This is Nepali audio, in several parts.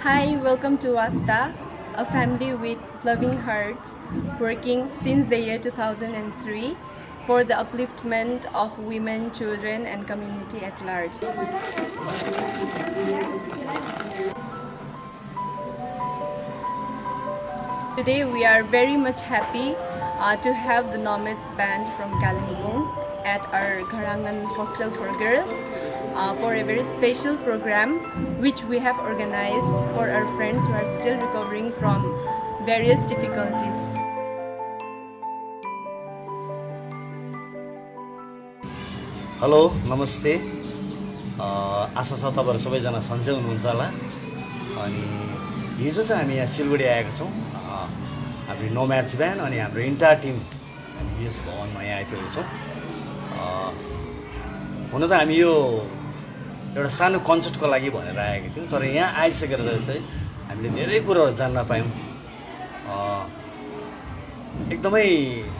Hi, welcome to Wasta, a family with loving hearts working since the year 2003 for the upliftment of women, children, and community at large. Today we are very much happy to have the Nomads band from Kalimpong at our Gharangan Hostel for Girls for a very special program which we have organized for our friends who are still recovering from various difficulties. Hello नमस्ते आशा छ तपाईहरु सबैजना सन्चै हुनुहुन्छ होला अनि हिजो चाहिँ हामी यहाँ सिलगढी आएका छौं हाम्रो नोम्याड्स ब्यान्ड अनि हाम्रो इन्टायर टिम हामी यस भवनमा यहाँ आइपुगेका छौं हुन त हामी यो एउटा सानो कन्सर्टको लागि भनेर आएका थियौं तर यहाँ आइसकेर चाहिँ हामीले धेरै कुराहरु जान्न पायौं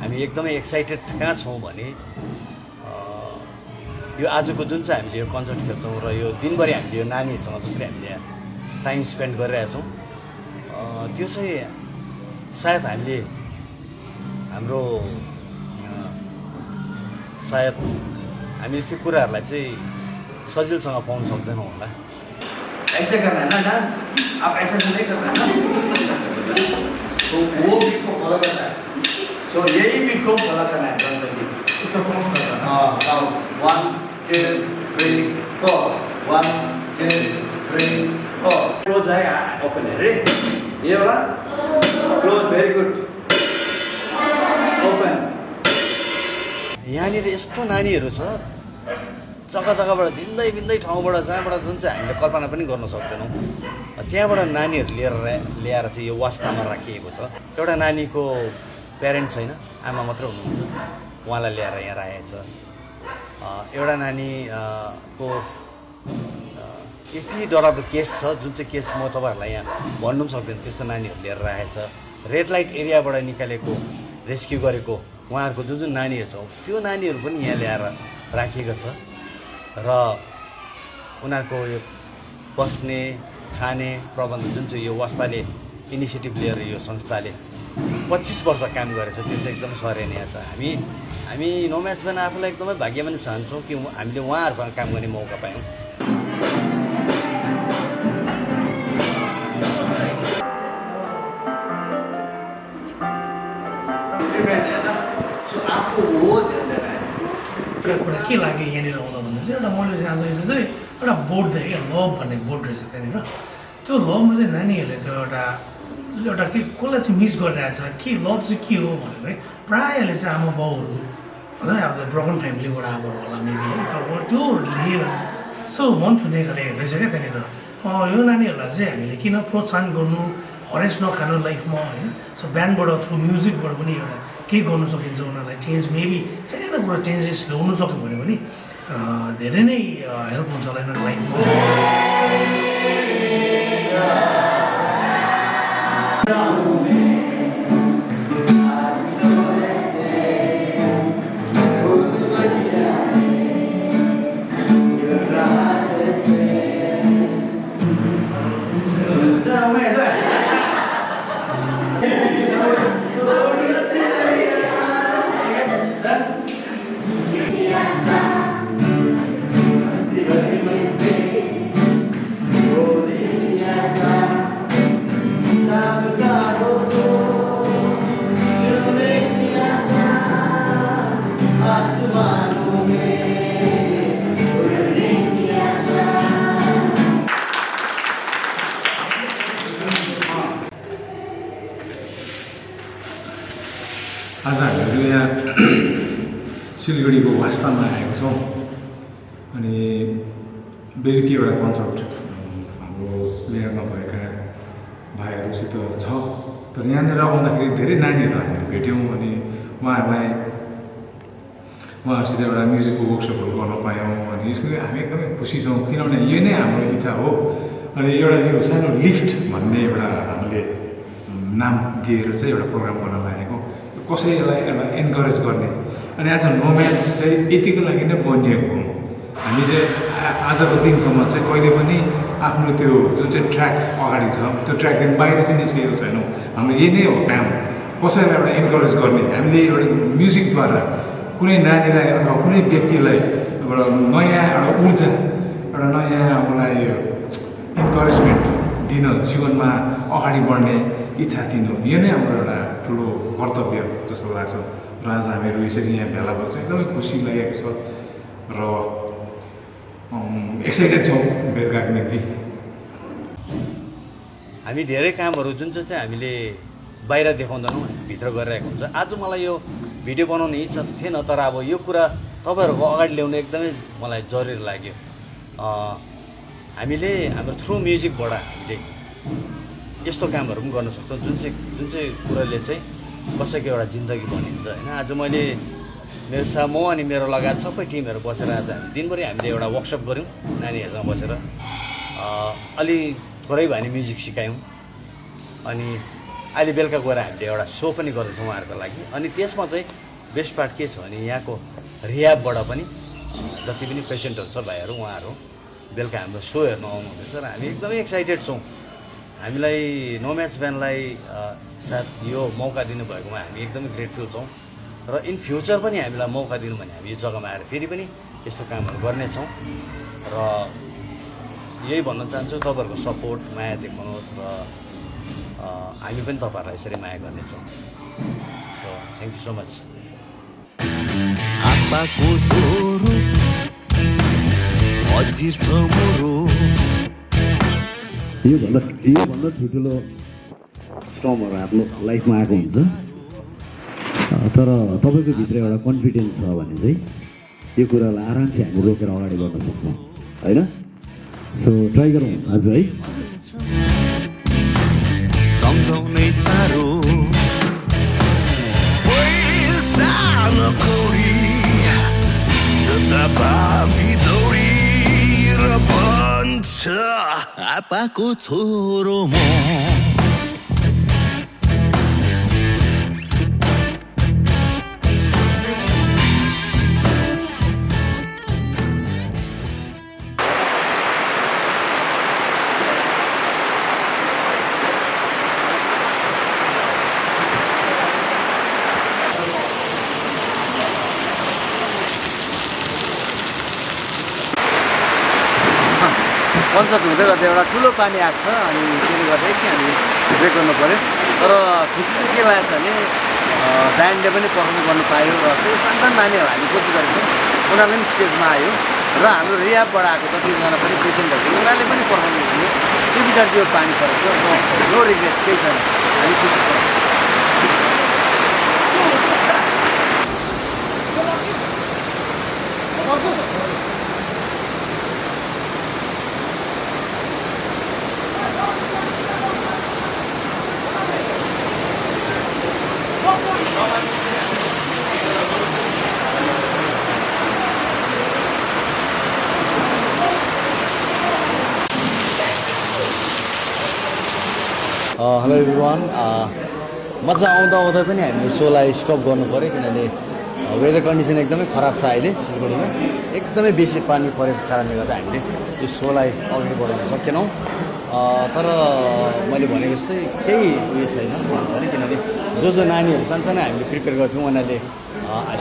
हामी एकदमै एक्साइटेड कहाँ छौं भने यो आजको जुन चाहिँ हामीले यो कन्सर्ट खेल्छौं र यो दिनभरि हामीले यो नानीहरुसँग जसरी हामीले टाइम स्पेन्ड गरिरहेका छौं त्यो चाहिँ सायद हामीले हाम्रो त्यो कुराहरुलाई चाहिँ सजिलसँग पाउन सक्दैनौं होला। ऐसे करना है ना डांस, आप ऐसे से नहीं करना है तो वो बीट को फॉलो करना है। सो यही बीट को फॉलो करना है डांस में। इसको फॉलो करना है। हाँ, 1 2 3 4 1 2 3 4 क्लोज आएगा ओपन है रेडी ये वाला क्लोज वेरी गुड ओपन यहाँनिर यस्तो नानीहरु छ जग्गा जग्गाबाट भिन्दै ठाउँबाट जहाँबाट जुन चाहिँ हामीले कल्पना पनि गर्न सक्दैनौं त्यहाँबाट नानीहरु ल्याएर चाहिँ यो वास्तामा राखिएको छ। एउटा नानीको प्यारेन्ट्स छैन आमा मात्र हुनुहुन्छ उहाँलाई ल्याएर यहाँ राखेको छ। एउटा नानी को यति डरलाग्दो केस छ जुन चाहिँ केस म तपाईहरुलाई यहाँ भन्नु पनि सक्दिनँ त्यस्तो नानीहरु लिएर राखेको छ। रेड लाइट एरियाबाट निकालेको रेस्क्यु गरेको उहाँहरुको जुन नानीहरु छ त्यो नानीहरु पनि यहाँ ल्याएर राखिएको छ र उनीहरुको यो बस्ने खाने प्रबन्ध जुन चाहिँ यो वास्ताले इनिसिएटिभ लिएर यो संस्थाले 25 वर्ष काम गरेको छ त्यो चाहिँ एकदम सराहनीय छ। हामी नोम्याड्स ब्यान्ड आफूलाई एकदमै भाग्यमानी चाहन्छौँ कि हामीले उहाँहरुसँग काम गर्ने मौका पायौँ। कुरा के लाग्यो यहाँनिर आउँदा भन्दा चाहिँ एउटा मैले जाँदाखेरि चाहिँ एउटा बोर्ड देखेँ लभ भन्ने बोर्ड रहेछ त्यहाँनिर त्यो लभमा चाहिँ नानीहरूले त्यो एउटा के कसलाई चाहिँ मिस गरिरहेछ के लभ चाहिँ के हो भनेर है प्रायःले चाहिँ आमा बाउहरू होइन अब त्यो ब्रोकन फ्यामिलीबाट आएको होला मेबी है तर त्यो लियो सो मन छुने खाले रहेछ क्या त्यहाँनिर यो नानीहरूलाई चाहिँ हामीले किन प्रोत्साहन गर्नु हरेस नखानु लाइफमा होइन सो ब्यान्डबाट थ्रु म्युजिकबाट पनि एउटा केही गर्नु सकिन्छ उनीहरूलाई चेन्ज मेबी सानो कुरा चेन्जेस ल्याउनु सक्यो भने पनि धेरै नै हेल्प हुन्छ होला यिनीहरूको लाइफमा। आज हामीहरू यहाँ सिलगढीको वास्तामा आएको छौँ अनि बेलुकी एउटा कन्सर्ट हाम्रो लेयरमा भएका भाइहरूसित छ तर यहाँनिर आउँदाखेरि धेरै नानीहरू हामीले भेट्यौँ अनि उहाँहरूसित एउटा म्युजिकको वर्कसपहरू गर्न पायौँ अनि यसको हामी एकदमै खुसी छौँ किनभने यो नै हाम्रो इच्छा हो। अनि एउटा यो सानो लिफ्ट भन्ने एउटा हामीले नाम दिएर चाहिँ एउटा प्रोग्राम गर्न लागेको कसैलाई एउटा एन्करेज गर्ने अनि आज नोम्याड्स चाहिँ यतिको लागि नै बनिएको हो। हामी चाहिँ आजको दिनसम्म चाहिँ कहिले पनि आफ्नो त्यो जुन चाहिँ ट्र्याक अगाडि छ त्यो ट्र्याकदेखि बाहिर चाहिँ निस्केको छैनौँ। हाम्रो यही नै हो काम, कसैलाई एउटा इन्करेज गर्ने। हामीले एउटा म्युजिकद्वारा कुनै नानीलाई अथवा कुनै व्यक्तिलाई एउटा नयाँ एउटा ऊर्जा, एउटा नयाँ उसलाई इन्करेजमेन्ट दिन, जीवनमा अगाडि बढ्ने इच्छा दिनु, यो नै हाम्रो एउटा ठुलो कर्तव्य जस्तो लाग्छ। र आज हामीहरू यसरी यहाँ भेला भएको चाहिँ एकदमै खुसी लागेको छ र एक्साइटेड छौँ बेलुकाको निम्ति। हामी धेरै कामहरू जुन चाहिँ हामीले बाहिर देखाउँदैनौँ, भित्र गरिरहेको हुन्छ। आज मलाई यो भिडियो बनाउने इच्छा त थिएन, तर अब यो कुरा तपाईँहरूको अगाडि ल्याउनु एकदमै मलाई जरुरी लाग्यो। हामीले हाम्रो थ्रु म्युजिकबाट हामीले यस्तो कामहरू पनि गर्न सक्छौँ जुन चाहिँ कुराले चाहिँ कसैको एउटा जिन्दगी बनिन्छ होइन। आज मैले मेरो म अनि मेरो लगायत सबै टिमहरू बसेर आज हामी दिनभरि हामीले एउटा वर्कसप गऱ्यौँ नानीहरूसँग बसेर। अलि थोरै भए नि म्युजिक सिकायौँ, अनि अहिले बेलुका गएर हामीले एउटा सो पनि गर्दैछौँ उहाँहरूको लागि। अनि त्यसमा चाहिँ बेस्ट पार्ट के छ भने यहाँको रियाबबाट पनि जति पनि पेसेन्टहरू छ भाइहरू उहाँहरू बेलुका हाम्रो सो हेर्नु आउनुहुँदैछ र हामी एकदमै एक्साइटेड छौँ। हामीलाई नोम्याच ब्यान्डलाई साथ यो मौका दिनुभएकोमा हामी एकदमै ग्रेटफुल छौँ र इन फ्युचर पनि हामीलाई मौका दिनु भने हामी यो जग्गामा आएर फेरि पनि यस्तो कामहरू गर्नेछौँ। र यही भन्न चाहन्छु, तपाईँहरूको सपोर्ट माया देखाउनुहोस् र हामी पनि तपाईँहरूलाई यसरी माया गर्नेछौँ। र थ्याङ्क यू सो मच। आप्पाको छोरो अजिर छ मोरो, योभन्दा ठुल्ठुलो स्टर्महरू आफ्नो लाइफमा आएको हुन्छ, तर तपाईँको भित्र एउटा कन्फिडेन्स छ भने चाहिँ यो कुरालाई आरामसे हामी रोकेर अगाडि बढ्न सक्छौँ होइन। सो ट्राई गरौँ आज है। सम्झाउनै साह्रो पैसा नकौडी जता भावी दौडी र भन्छ आप्पाको छोरो म। कन्सर्ट हुँदै गर्दा एउटा ठुलो पानी आएको छ, अनि त्यसले गर्दा एकछिन हामी ब्रेक गर्नु पऱ्यो। तर खुसी चाहिँ के लागेको छ भने ब्यान्डले पनि पर्फर्म गर्नु पायो र सानो नानीहरू हामी कोसिस गरेको छौँ, उनीहरूले पनि स्टेजमा आयो र हाम्रो रियाबबाट आएको जतिजना पनि पेसेन्टहरू थियो उनीहरूले पनि पर्फर्म गर्यो। त्यो पछाडि त्यो पानी परेको छ, नो रिग्रेट्स केही छैन, हामी खुसी छौँ। हेलो एभ्रिवान, मजा आउँदा पनि हामीले सोलाई स्टप गर्नु पऱ्यो किनभने वेदर कन्डिसन एकदमै खराब छ अहिले सिलगढीमा। एकदमै बेसी पानी परेको कारणले गर्दा हामीले यो सोलाई अगाडि बढाउन सकेनौँ। तर मैले भनेको जस्तै केही उयो छैन अरे, किनभने जो नानीहरू सानसानो हामीले प्रिपेयर गर्थ्यौँ उनीहरूले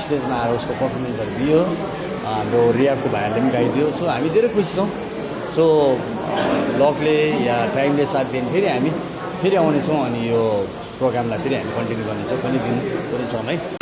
स्टेजमा आएर उसको पर्फर्मेन्सहरू दियो, हाम्रो रियाबको भाइहरूले पनि गाइदियो। सो हामी धेरै खुसी छौँ। सो लकले या टाइमले साथ दियो भने फेरि हामी फेरि आउनेछौँ अनि यो प्रोग्रामलाई फेरि हामी कन्टिन्यू गर्नेछौँ कुनै दिन कुनै समय।